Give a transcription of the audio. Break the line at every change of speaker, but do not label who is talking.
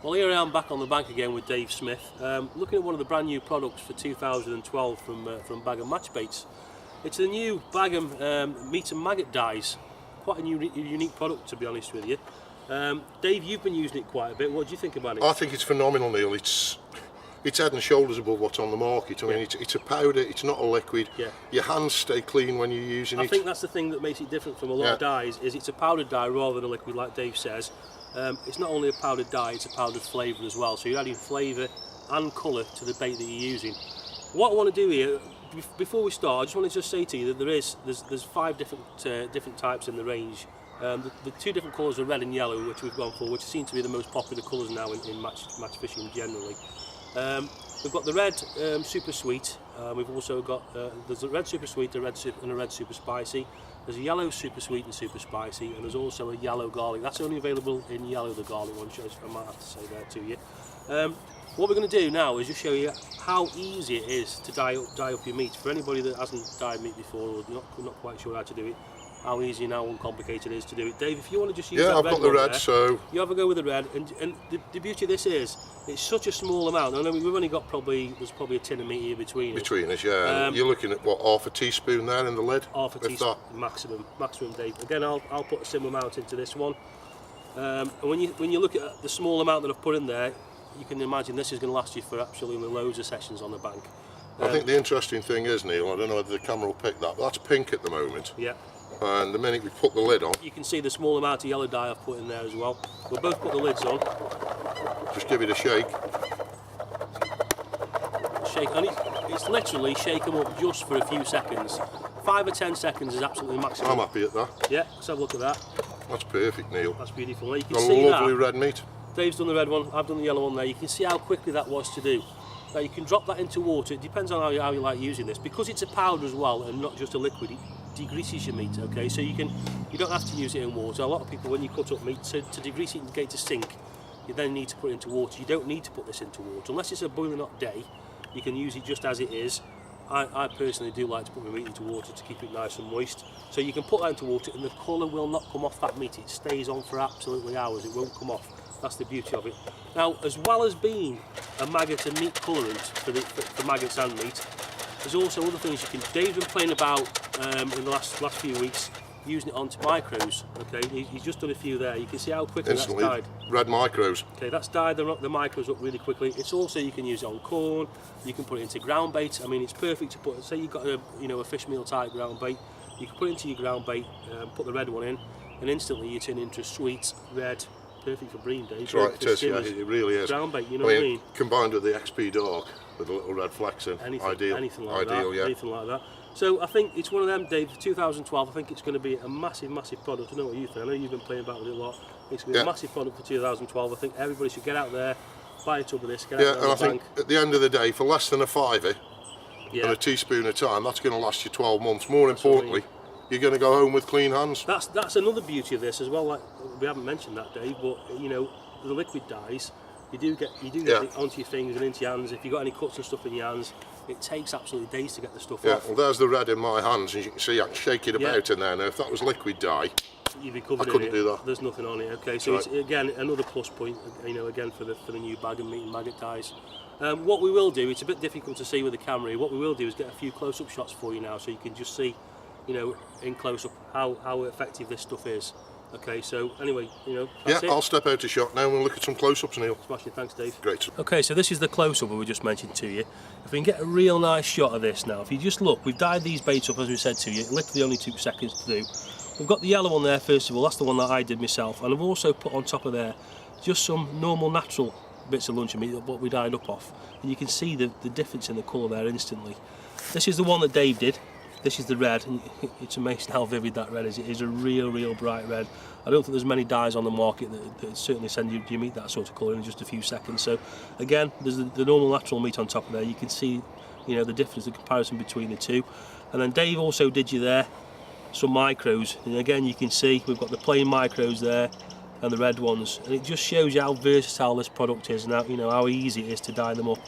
Well, here I am back on the bank again with Dave Smith, looking at one of the brand new products for 2012 from Bagem Match Baits. It's the new Bagem meat and maggot dyes. Quite a unique product, to be honest with you. Dave, you've been using it quite a bit. What do you think about it?
I think it's phenomenal, Neil. It's head and shoulders above what's on the market. I mean, it's a powder, it's not a liquid.
Yeah.
Your hands stay clean when you're using it.
I think that's the thing that makes it different from a lot of dyes, is it's a powdered dye rather than a liquid, like Dave says. It's not only a powdered dye, it's a powdered flavour as well. So you're adding flavour and colour to the bait that you're using. What I want to do here, before we start, I just want to say to you that there's 5 different types in the range. The 2 different colours are red and yellow, which we've gone for, which seem to be the most popular colours now in match fishing generally. We've got the red super sweet. We've also got there's a red super sweet, and a red super spicy. There's a yellow super sweet and super spicy, and there's also a yellow garlic. That's only available in yellow, the garlic one. I might have to say there to you. What we're going to do now is just show you how easy it is to dye up your meat. For anybody that hasn't dyed meat before or not quite sure how to do it, how easy and how uncomplicated it is to do it. Dave, if you want to just use that red, I've got the red there, so you have a go with the red. And the beauty of this is it's such a small amount. I know we've only got there's probably a tin of meat here between us.
Yeah. You're looking at what, half a teaspoon there in the lid?
Half a teaspoon maximum, Dave. Again, I'll put a similar amount into this one. And when you look at the small amount that I've put in there, you can imagine this is going to last you for absolutely loads of sessions on the bank.
I think the interesting thing is, Neil, I don't know whether the camera will pick that, but that's pink at the moment.
Yeah.
And the minute we put the lid on,
you can see the small amount of yellow dye I've put in there as well. We'll both put the lids on.
Just give it a shake.
Shake, and it's literally shake them up just for a few seconds. 5 or 10 seconds is absolutely maximum.
I'm happy at that.
Yeah, let's have a look at that.
That's perfect, Neil.
That's beautiful. Now you can
got
see
a lovely red meat.
Dave's done the red one, I've done the yellow one there. You can see how quickly that was to do. Now you can drop that into water. It depends on how you like using this. Because it's a powder as well and not just a liquid, it degreases your meat, okay? So you don't have to use it in water. A lot of people, when you cut up meat, to degrease it and get it to sink, you then need to put it into water. You don't need to put this into water. Unless it's a boiling hot day, you can use it just as it is. I personally do like to put my meat into water to keep it nice and moist. So you can put that into water and the colour will not come off that meat. It stays on for absolutely hours. It won't come off. That's the beauty of it. Now, as well as being a maggot and meat colorant for maggots and meat, there's also other things you can. Dave's been playing about in the last few weeks, using it onto micros. Okay, he's just done a few there. You can see how quickly that's dyed.
Red micros.
Okay, that's dyed the micros up really quickly. It's also, you can use it on corn. You can put it into ground bait. I mean, it's perfect to put. Say you've got a fish meal type ground bait. You can put it into your ground bait, put the red one in, and instantly you turn it into a sweet red. Perfect for bream, Dave.
That's right, it is, yeah, it really is.
Ground bait, you know what I mean?
Combined with the XP Dark, with a little red flecks in, ideal.
Anything like
ideal,
that,
yeah.
anything like that. So I think it's one of them, Dave, 2012, I think it's going to be a massive product. I know what you think, I know you've been playing about with it a lot. It's going to be a massive product for 2012. I think everybody should get out there, buy a tub of this, get out there
and I think at the end of the day, for less than a £5 and a teaspoon of time, that's going to last you 12 months. More importantly, you're going to go home with clean hands.
That's another beauty of this as well. Like, we haven't mentioned that, Dave, but the liquid dyes, you do get it onto your fingers and into your hands. If you've got any cuts and stuff in your hands, it takes absolutely days to get the stuff off.
Well, there's the red in my hands, and you can see I can shake it about in there. Now, if that was liquid dye,
you'd be covered
I couldn't do that.
There's nothing on it. Okay, so it's again another plus point. Again for the new Bagem meat and maggot dyes. What we will do, it's a bit difficult to see with the camera. What we will do is get a few close-up shots for you now, so you can just see, in close-up how effective this stuff is. Okay, so anyway, that's it.
I'll step out of shot now and we'll look at some close-ups, Neil.
Smashing, thanks, Dave.
Great.
Okay, so this is the close-up we just mentioned to you. If we can get a real nice shot of this now, if you just look, we've dyed these baits up as we said to you, literally only 2 seconds to do. We've got the yellow one there first of all, that's the one that I did myself, and I've also put on top of there just some normal natural bits of luncheon meat, what we dyed up off, and you can see the difference in the colour there instantly. This is the one that Dave did. This is the red, and it's amazing how vivid that red is. It is a real bright red. I don't think there's many dyes on the market that certainly send your meat that sort of colour in just a few seconds. So again, there's the normal natural meat on top of there. You can see, the difference, the comparison between the two. And then Dave also did you there some micros, and again you can see we've got the plain micros there and the red ones, and it just shows you how versatile this product is and how easy it is to dye them up.